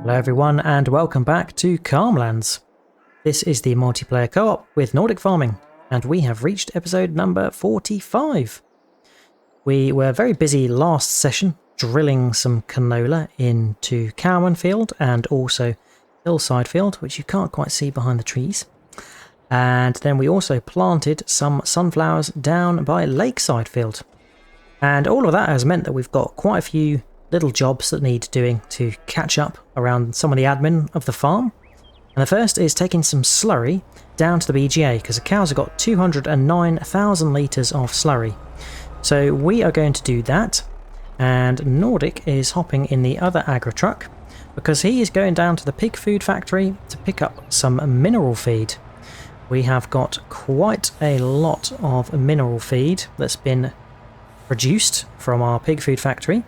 Hello everyone and welcome back to Calmlands. This is the multiplayer co-op with Nordic farming and we have reached episode number 45. We were very busy last session drilling some canola into Cowan Field and also Hillside Field, which you can't quite see behind the trees. And then we also planted some sunflowers down by Lakeside Field. And all of that has meant that we've got quite a few little jobs that need doing to catch up around some of the admin of the farm. And the first is taking some slurry down to the BGA because the cows have got 209,000 litres of slurry. So we are going to do that, and Nordic is hopping in the other agri truck because he is going down to the pig food factory to pick up some mineral feed. We have got quite a lot of mineral feed that's been produced from our pig food factory,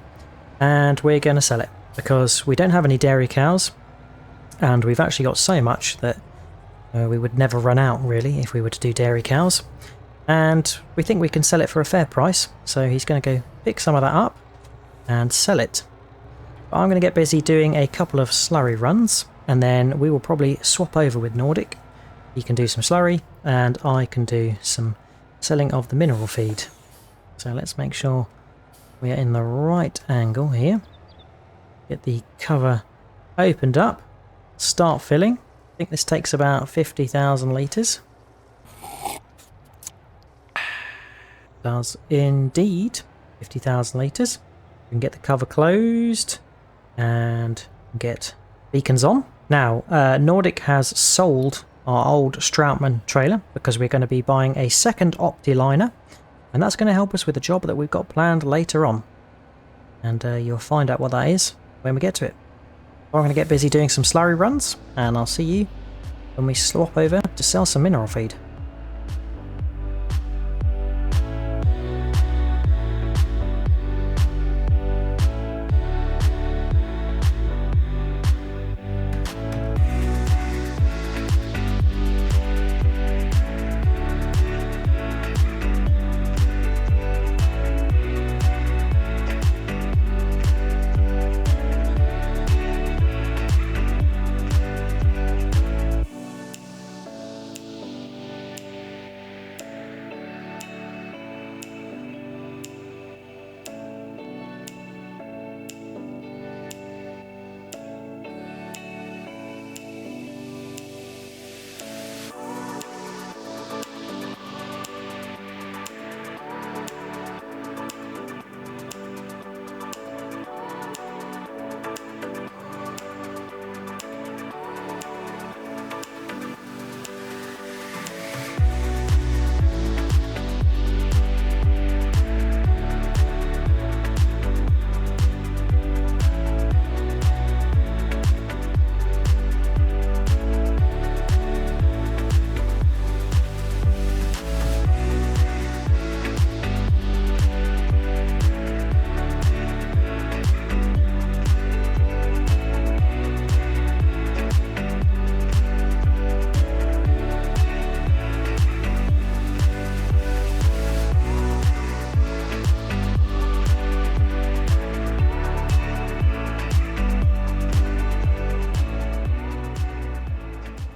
and we're going to sell it because we don't have any dairy cows and we've actually got so much that we would never run out really if we were to do dairy cows, and we think we can sell it for a fair price, so he's going to go pick some of that up and sell it. But I'm going to get busy doing a couple of slurry runs and then we will probably swap over with Nordic. He can do some slurry and I can do some selling of the mineral feed. So let's make sure we are in the right angle here. Get the cover opened up. Start filling. I think this takes about 50,000 litres. Does indeed. 50,000 litres. We can get the cover closed and get beacons on. Now, Nordic has sold our old Stroutman trailer because we're going to be buying a second Optiliner. And that's going to help us with the job that we've got planned later on. And you'll find out what that is when we get to it. I'm going to get busy doing some slurry runs, and I'll see you when we swap over to sell some mineral feed.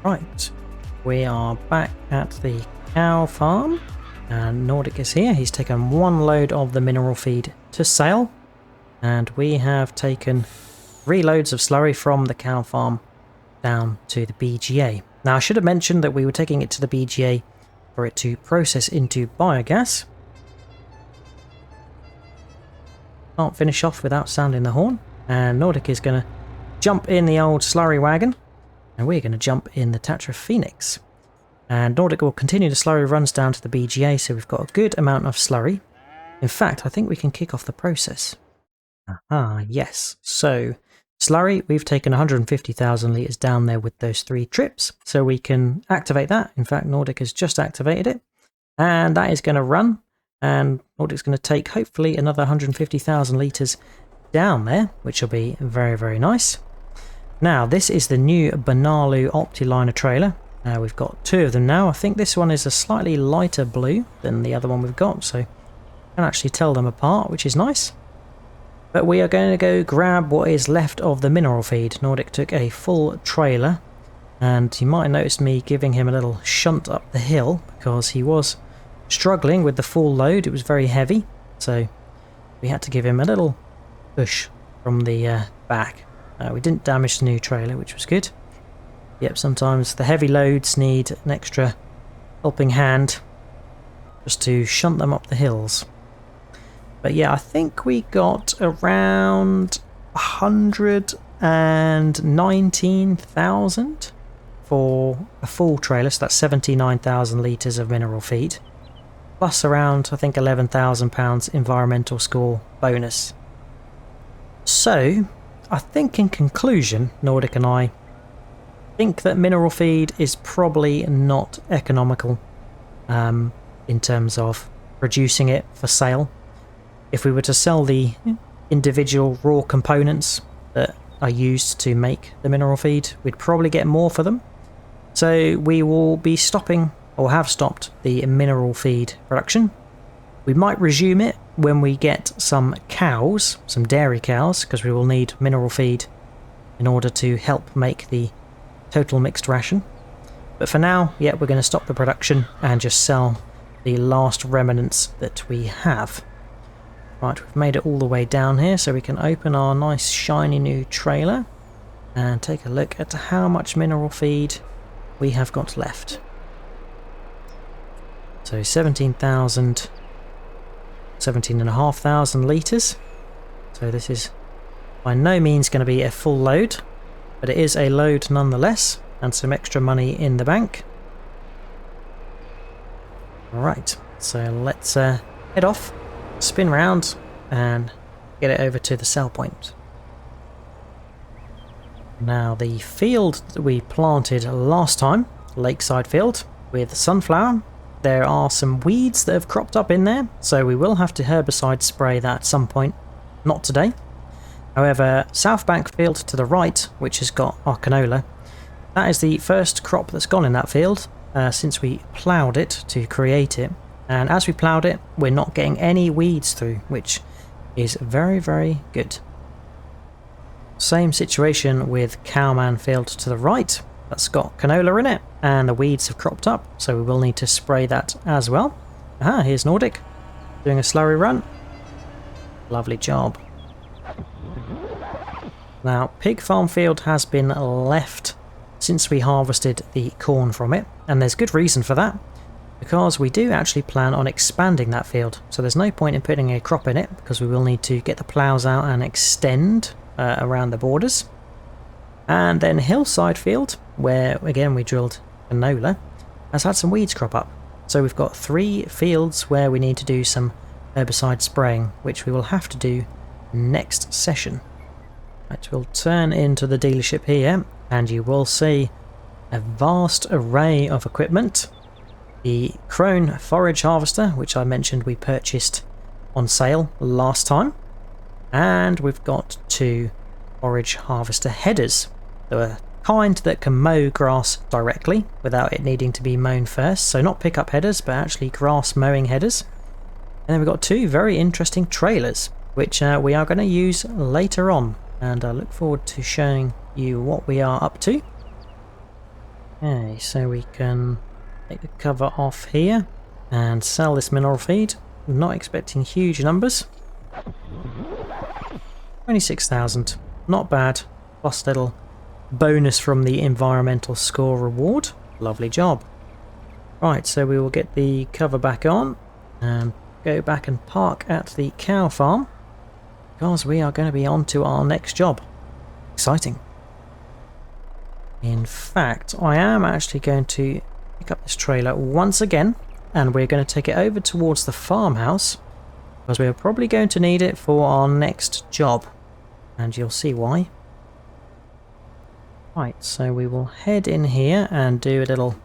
Right, we are back at the cow farm and Nordic is here. He's taken one load of the mineral feed to sale and we have taken 3 loads of slurry from the cow farm down to the BGA. Now I should have mentioned that we were taking it to the BGA for it to process into biogas. Can't finish off without sounding the horn, and Nordic is going to jump in the old slurry wagon. And we're going to jump in the Tatra Phoenix. And Nordic will continue the slurry runs down to the BGA, so we've got a good amount of slurry. In fact, I think we can kick off the process. Aha, yes. So, slurry, we've taken 150,000 litres down there with those 3 trips, so we can activate that. In fact, Nordic has just activated it. And that is going to run, and Nordic's going to take hopefully another 150,000 litres down there, which will be very, very nice. Now, this is the new Benalu Optiliner trailer. We've got 2 of them now. I think this one is a slightly lighter blue than the other one we've got, so I can actually tell them apart, which is nice. But we are going to go grab what is left of the mineral feed. Nordic took a full trailer, and you might have noticed me giving him a little shunt up the hill because he was struggling with the full load. It was very heavy, so we had to give him a little push from the back. We didn't damage the new trailer, which was good. Yep, sometimes the heavy loads need an extra helping hand just to shunt them up the hills. But yeah, I think we got around 119,000 for a full trailer, so that's 79,000 litres of mineral feed, plus around, I think, £11,000 environmental score bonus. So, I think in conclusion, Nordic and I think that mineral feed is probably not economical in terms of producing it for sale. If we were to sell the individual raw components that are used to make the mineral feed, we'd probably get more for them. So we will be stopping, or have stopped, the mineral feed production. We might resume it when we get some cows, some dairy cows, because we will need mineral feed in order to help make the total mixed ration. But for now, yeah, we're going to stop the production and just sell the last remnants that we have. Right, we've made it all the way down here, so we can open our nice shiny new trailer and take a look at how much mineral feed we have got left. So 17,500 litres. So this is by no means going to be a full load, but it is a load nonetheless, and some extra money in the bank. Right, so let's head off, spin round, and get it over to the sell point. Now, the field that we planted last time, lakeside field, with sunflower, there are some weeds that have cropped up in there, so we will have to herbicide spray that at some point, not today. However, South Bank field to the right, which has got our canola, that is the first crop that's gone in that field since we ploughed it to create it. And as we ploughed it, we're not getting any weeds through, which is very, very good. Same situation with Cowman field to the right. That's got canola in it, and the weeds have cropped up, so we will need to spray that as well. Aha, here's Nordic, doing a slurry run. Lovely job. Now, Pig Farm field has been left since we harvested the corn from it, and there's good reason for that, because we do actually plan on expanding that field. So there's no point in putting a crop in it, because we will need to get the ploughs out and extend around the borders. And then Hillside field, where again we drilled canola, has had some weeds crop up. So we've got 3 fields where we need to do some herbicide spraying, which we will have to do next session. Right, we'll turn into the dealership here, and you will see a vast array of equipment. The Crone forage harvester, which I mentioned we purchased on sale last time, and we've got 2 forage harvester headers. The kind that can mow grass directly without it needing to be mown first, so not pickup headers but actually grass mowing headers. And then we've got 2 very interesting trailers, which we are going to use later on, and I look forward to showing you what we are up to. Okay, so we can take the cover off here and sell this mineral feed. I'm not expecting huge numbers. 26,000, not bad, plus a little bonus from the environmental score reward. Lovely job. Right, so we will get the cover back on and go back and park at the cow farm, because we are going to be on to our next job. Exciting. In fact, I am actually going to pick up this trailer once again, and we're going to take it over towards the farmhouse, because we are probably going to need it for our next job, and you'll see why. Right, so we will head in here and do a little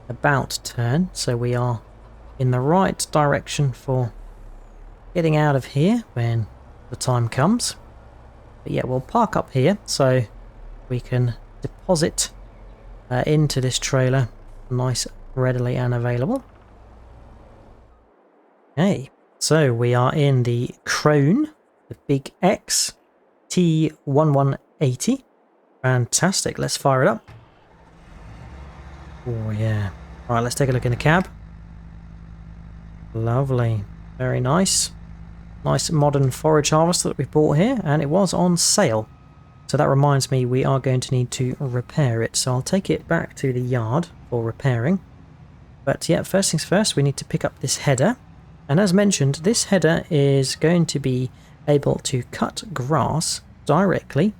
about turn, so we are in the right direction for getting out of here when the time comes. But yeah, we'll park up here so we can deposit into this trailer nice, readily and available. Okay, so we are in the Crone the big X T1180. Fantastic, let's fire it up. Oh yeah. Alright, let's take a look in the cab. Lovely, very nice. Nice modern forage harvester that we bought here, and it was on sale. So that reminds me we are going to need to repair it, so I'll take it back to the yard for repairing. But yeah, first things first, we need to pick up this header. And as mentioned, this header is going to be able to cut grass directly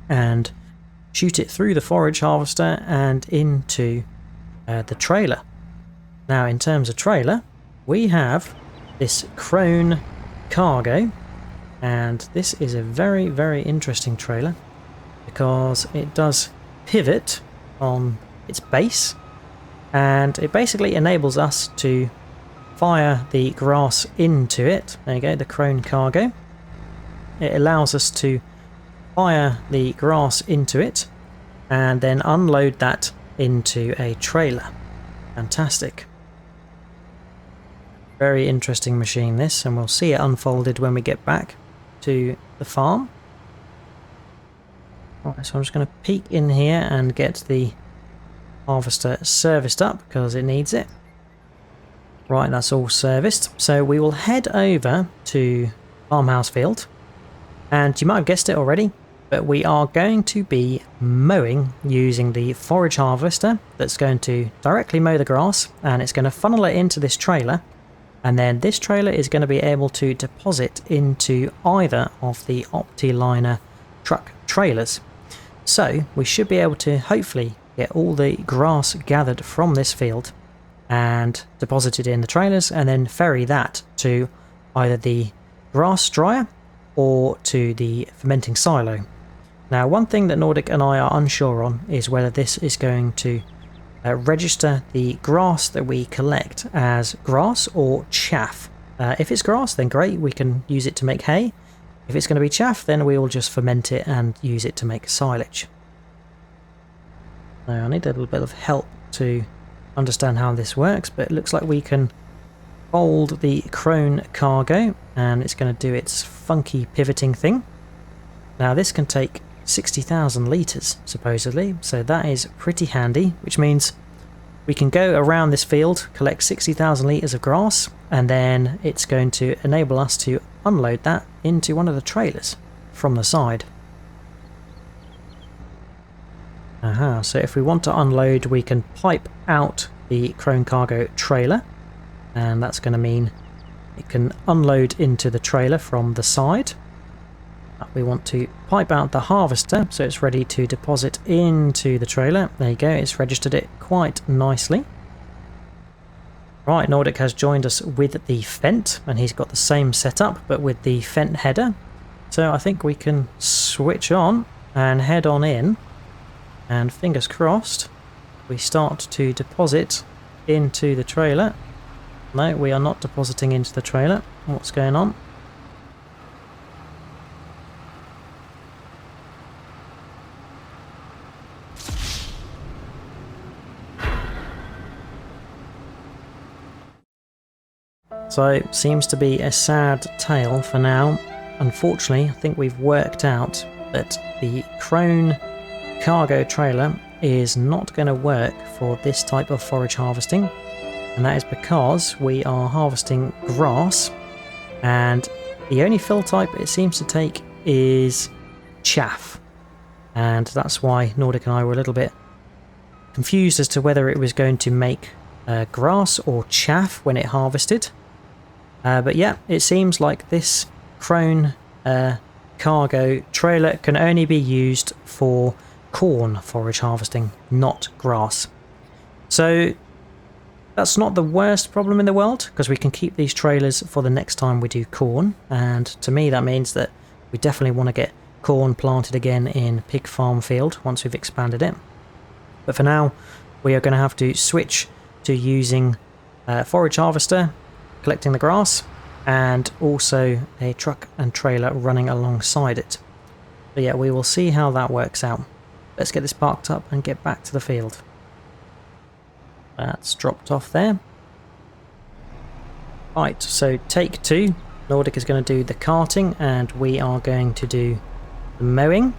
and shoot it through the forage harvester and into the trailer. Now in terms of trailer, we have this Crone cargo, and this is a very, very interesting trailer because it does pivot on its base, and it basically enables us to fire the grass into it. There you go, the Crone cargo. It allows us to fire the grass into it and then unload that into a trailer. Fantastic. Very interesting machine this, and we'll see it unfolded when we get back to the farm. Alright, so I'm just going to peek in here and get the harvester serviced up because it needs it. Right, that's all serviced. So we will head over to Farmhouse Field, and you might have guessed it already, but we are going to be mowing using the forage harvester that's going to directly mow the grass, and it's going to funnel it into this trailer. And then this trailer is going to be able to deposit into either of the Optiliner truck trailers. So we should be able to hopefully get all the grass gathered from this field and deposited in the trailers, and then ferry that to either the grass dryer or to the fermenting silo. Now, one thing that Nordic and I are unsure on is whether this is going to register the grass that we collect as grass or chaff. If it's grass, then great, we can use it to make hay. If it's going to be chaff, then we will just ferment it and use it to make silage. Now, I need a little bit of help to understand how this works, but it looks like we can fold the Crone cargo and it's going to do its funky pivoting thing. Now, this can take 60,000 litres supposedly, so that is pretty handy, which means we can go around this field, collect 60,000 litres of grass, and then it's going to enable us to unload that into one of the trailers from the side. Aha, so if we want to unload, we can pipe out the Crone cargo trailer, and that's going to mean it can unload into the trailer from the side. We want to pipe out the harvester so it's ready to deposit into the trailer. There you go, it's registered it quite nicely. Right, Nordic has joined us with the Fent, and he's got the same setup but with the Fent header. So I think we can switch on and head on in, and fingers crossed we start to deposit into the trailer. No, we are not depositing into the trailer. What's going on? So, seems to be a sad tale for now. Unfortunately, I think we've worked out that the Crone cargo trailer is not going to work for this type of forage harvesting, and that is because we are harvesting grass, and the only fill type it seems to take is chaff, and that's why Nordic and I were a little bit confused as to whether it was going to make grass or chaff when it harvested. But yeah, it seems like this Crone cargo trailer can only be used for corn forage harvesting, not grass. So that's not the worst problem in the world, because we can keep these trailers for the next time we do corn, and to me that means that we definitely want to get corn planted again in Pig Farm Field once we've expanded it. But for now, we are going to have to switch to using forage harvester, collecting the grass, and also a truck and trailer running alongside it. But yeah, we will see how that works out. Let's get this parked up and get back to the field. That's dropped off there. Right, so take two. Nordic is going to do the carting and we are going to do the mowing.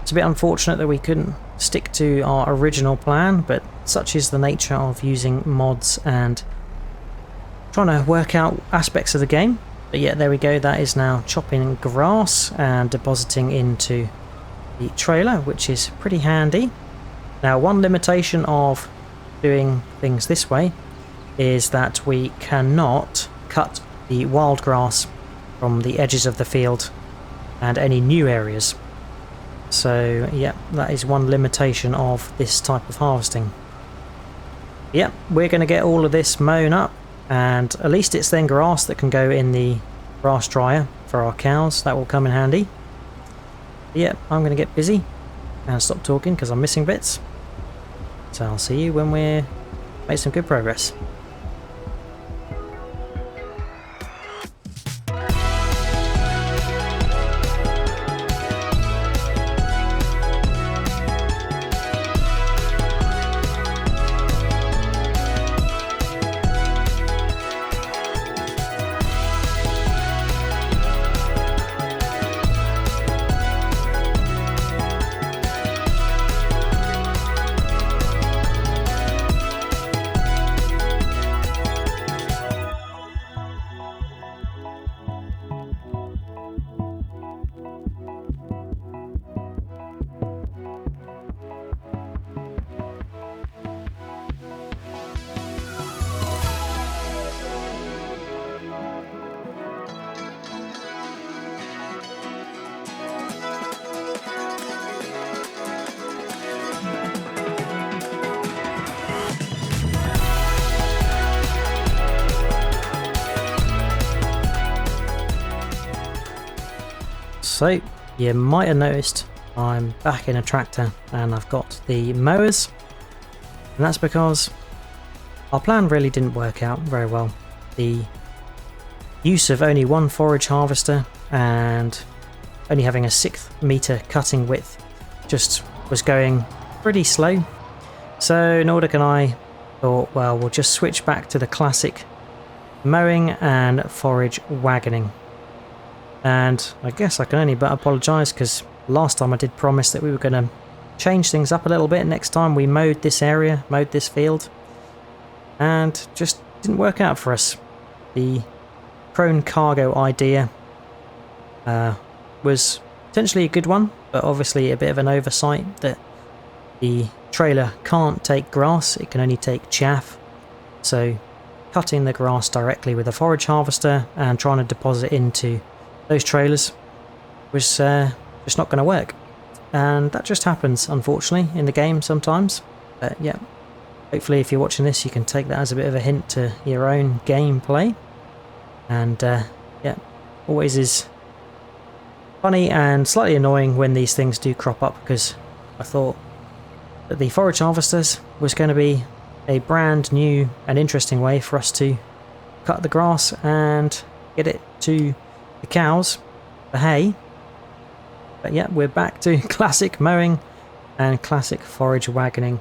It's a bit unfortunate that we couldn't stick to our original plan, but such is the nature of using mods and trying to work out aspects of the game. But yeah, there we go, that is now chopping grass and depositing into the trailer, which is pretty handy. Now, one limitation of doing things this way is that we cannot cut the wild grass from the edges of the field and any new areas. So yeah, that is one limitation of this type of harvesting. Yeah, we're going to get all of this mown up, and at least it's then grass that can go in the grass dryer for our cows. That will come in handy. Yeah, I'm going to get busy and stop talking because I'm missing bits. So I'll see you when we're made some good progress. So, you might have noticed I'm back in a tractor and I've got the mowers, and that's because our plan really didn't work out very well. The use of only one forage harvester and only having a 6-meter cutting width just was going pretty slow. So Nordic and I thought, well, we'll just switch back to the classic mowing and forage wagoning. And I guess I can only but apologise, because last time I did promise that we were going to change things up a little bit next time we mowed this area, mowed this field, and just didn't work out for us. The prone cargo idea was potentially a good one, but obviously a bit of an oversight that the trailer can't take grass, it can only take chaff. So cutting the grass directly with a forage harvester and trying to deposit into those trailers was just not going to work, and that just happens unfortunately in the game sometimes. But yeah, hopefully if you're watching this you can take that as a bit of a hint to your own gameplay. And yeah, always is funny and slightly annoying when these things do crop up, because I thought that the forage harvesters was going to be a brand new and interesting way for us to cut the grass and get it to the cows for hay. But yeah, we're back to classic mowing and classic forage wagoning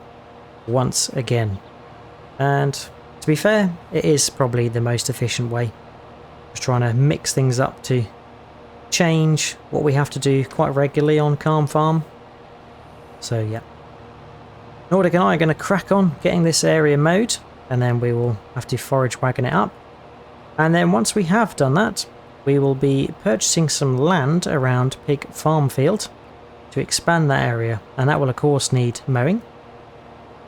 once again. And to be fair, it is probably the most efficient way. Just trying to mix things up to change what we have to do quite regularly on Calm Farm. So yeah, Nordic and I are going to crack on getting this area mowed, and then we will have to forage wagon it up. And then once we have done that, we will be purchasing some land around Pig Farm Field to expand that area, and that will of course need mowing.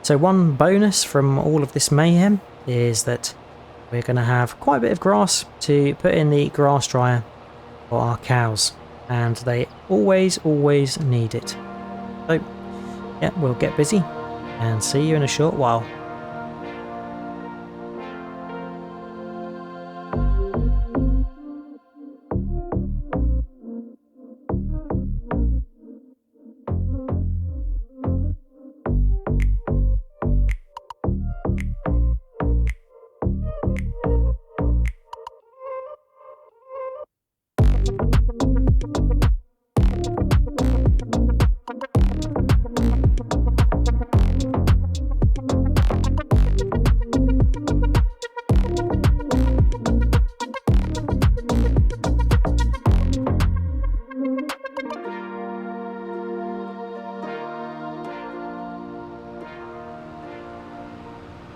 So one bonus from all of this mayhem is that we're going to have quite a bit of grass to put in the grass dryer for our cows, and they always need it. So yeah, we'll get busy and see you in a short while.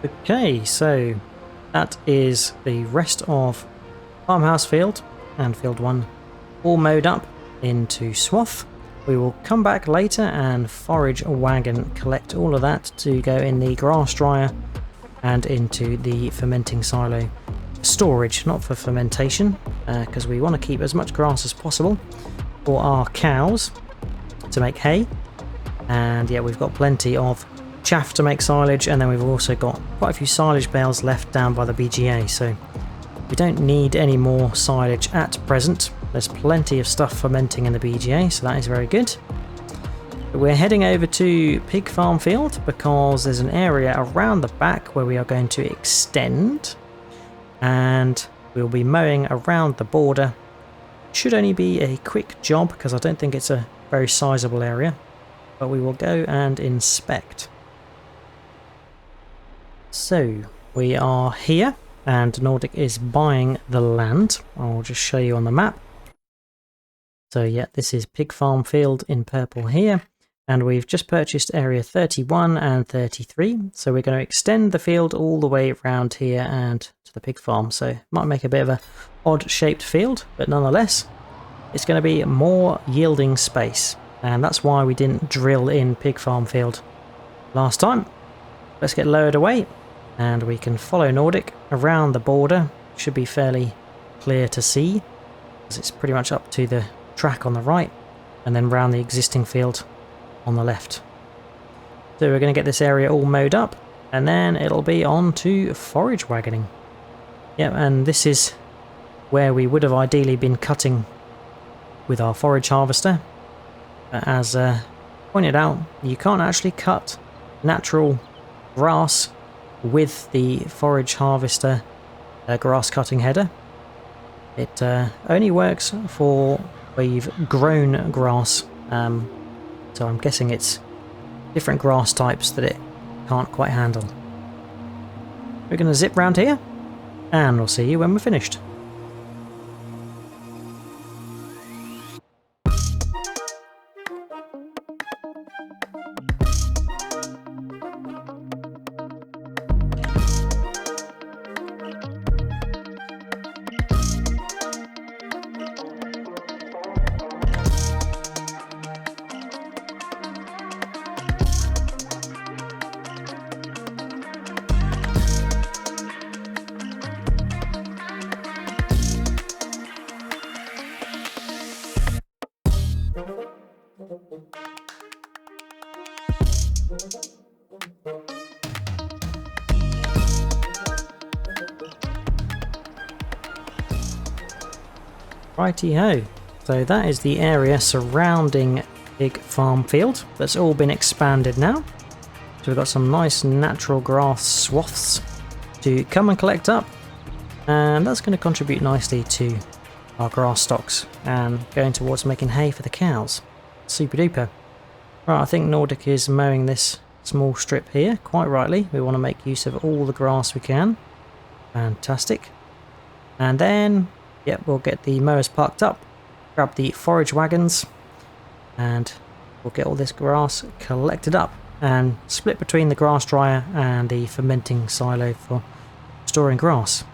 Okay, so that is the rest of Farmhouse Field and Field 1 all mowed up into swath. We will come back later and forage wagon, collect all of that to go in the grass dryer and into the fermenting silo. Storage, not for fermentation, because we want to keep as much grass as possible for our cows to make hay. And yeah, we've got plenty of chaff to make silage, and then we've also got quite a few silage bales left down by the BGA, so we don't need any more silage at present. There's plenty of stuff fermenting in the BGA, so that is very good. But we're heading over to Pig Farm Field because there's an area around the back where we are going to extend, and we'll be mowing around the border. Should only be a quick job because I don't think it's a very sizable area, but we will go and inspect. So we are here and Nordic is buying the land. I'll just show you on the map. So yeah, this is Pig Farm Field in purple here, and we've just purchased area 31 and 33. So we're going to extend the field all the way around here and to the pig farm. So it might make a bit of a odd shaped field, but nonetheless it's going to be more yielding space, and that's why we didn't drill in Pig Farm Field last time. Let's get lowered away and we can follow Nordic around the border. Should be fairly clear to see because it's pretty much up to the track on the right and then round the existing field on the left. So we're going to get this area all mowed up and then it'll be on to forage wagoning. Yep, and this is where we would have ideally been cutting with our forage harvester. As pointed out, you can't actually cut natural grass with the forage harvester grass cutting header. It only works for where you've grown grass, so I'm guessing it's different grass types that it can't quite handle. We're going to zip round here and we'll see you when we're finished. Righty-ho, so that is the area surrounding Pig Farm Field that's all been expanded now. So we've got some nice natural grass swaths to come and collect up, and that's going to contribute nicely to our grass stocks and going towards making hay for the cows. Super duper. Right, I think Nordic is mowing this small strip here, quite rightly. We want to make use of all the grass we can. Fantastic. And then yep, we'll get the mowers parked up, grab the forage wagons, and we'll get all this grass collected up and split between the grass dryer and the fermenting silo for storing grass.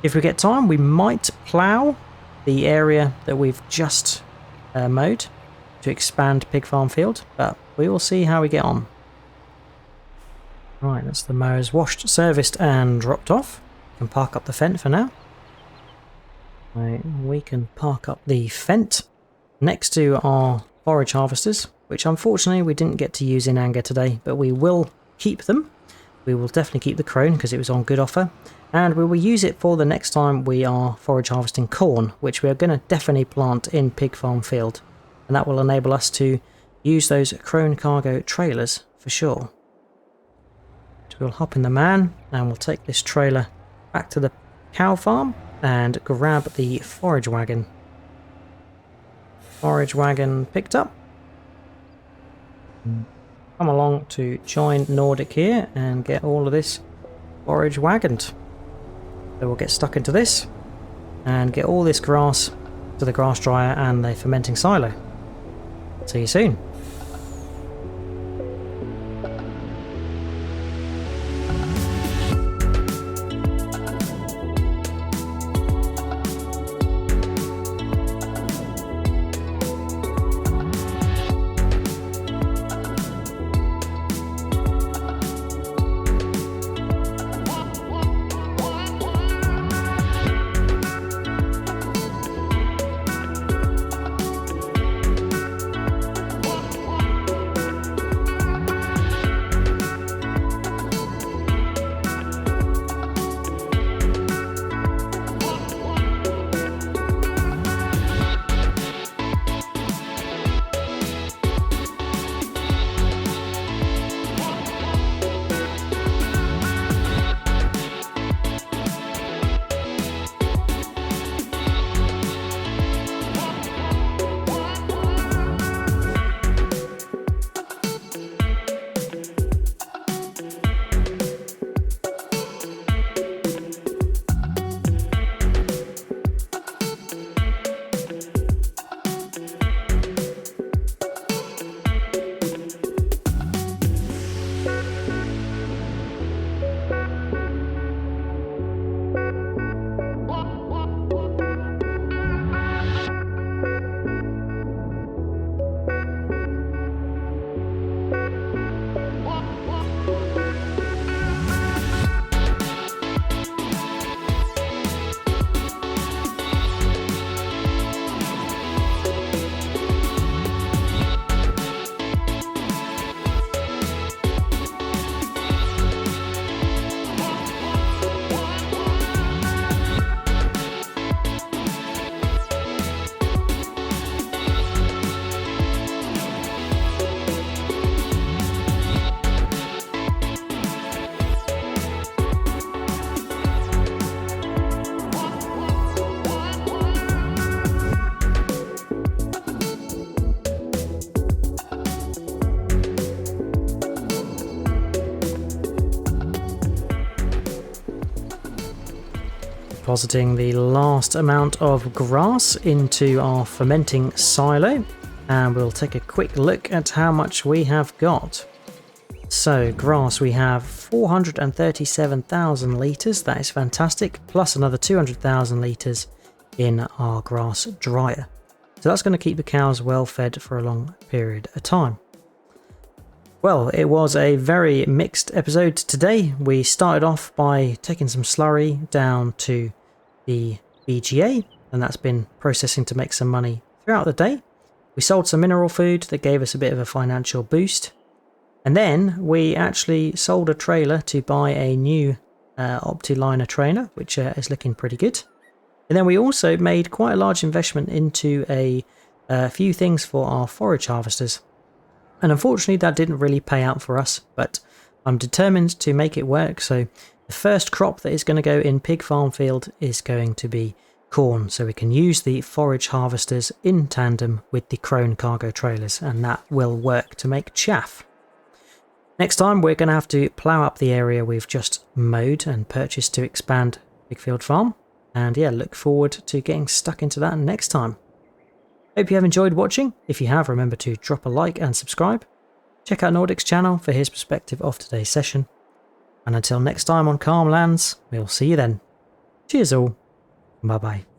If we get time, we might plough the area that we've just mowed to expand Pig Farm Field, but we will see how we get on. Right, that's the mowers washed, serviced and dropped off. We can park up the fence for now. Right, we can park up the Fent next to our forage harvesters, which unfortunately we didn't get to use in anger today, but we will keep them. We will definitely keep the crone because it was on good offer, and we will use it for the next time we are forage harvesting corn, which we are going to definitely plant in Pig Farm Field, and that will enable us to use those crone cargo trailers for sure. So we'll hop in the man and we'll take this trailer back to the cow farm and grab the forage wagon. Forage wagon picked up. Come along to join Nordic here and get all of this forage wagoned. So we'll get stuck into this and get all this grass to the grass dryer and the fermenting silo. See you soon. depositing the last amount of grass into our fermenting silo, and we'll take a quick look at how much we have got. So grass, we have 437,000 litres, that is fantastic, plus another 200,000 litres in our grass dryer. So that's going to keep the cows well fed for a long period of time. Well, it was a very mixed episode today. We started off by taking some slurry down to the BGA, and that's been processing to make some money throughout the day. We sold some mineral food that gave us a bit of a financial boost. And then we actually sold a trailer to buy a new Optiliner trainer, which is looking pretty good. And then we also made quite a large investment into a few things for our forage harvesters. And unfortunately that didn't really pay out for us, but I'm determined to make it work. So the first crop that is going to go in pig farm field is going to be corn. So we can use the forage harvesters in tandem with the Crone cargo trailers, and that will work to make chaff. Next time we're going to have to plough up the area we've just mowed and purchased to expand Bigfield Farm. And yeah, look forward to getting stuck into that next time. Hope you have enjoyed watching. If you have, remember to drop a like and subscribe. Check out Nordic's channel for his perspective of today's session. And until next time on Calm Lands, we'll see you then. Cheers all. Bye bye.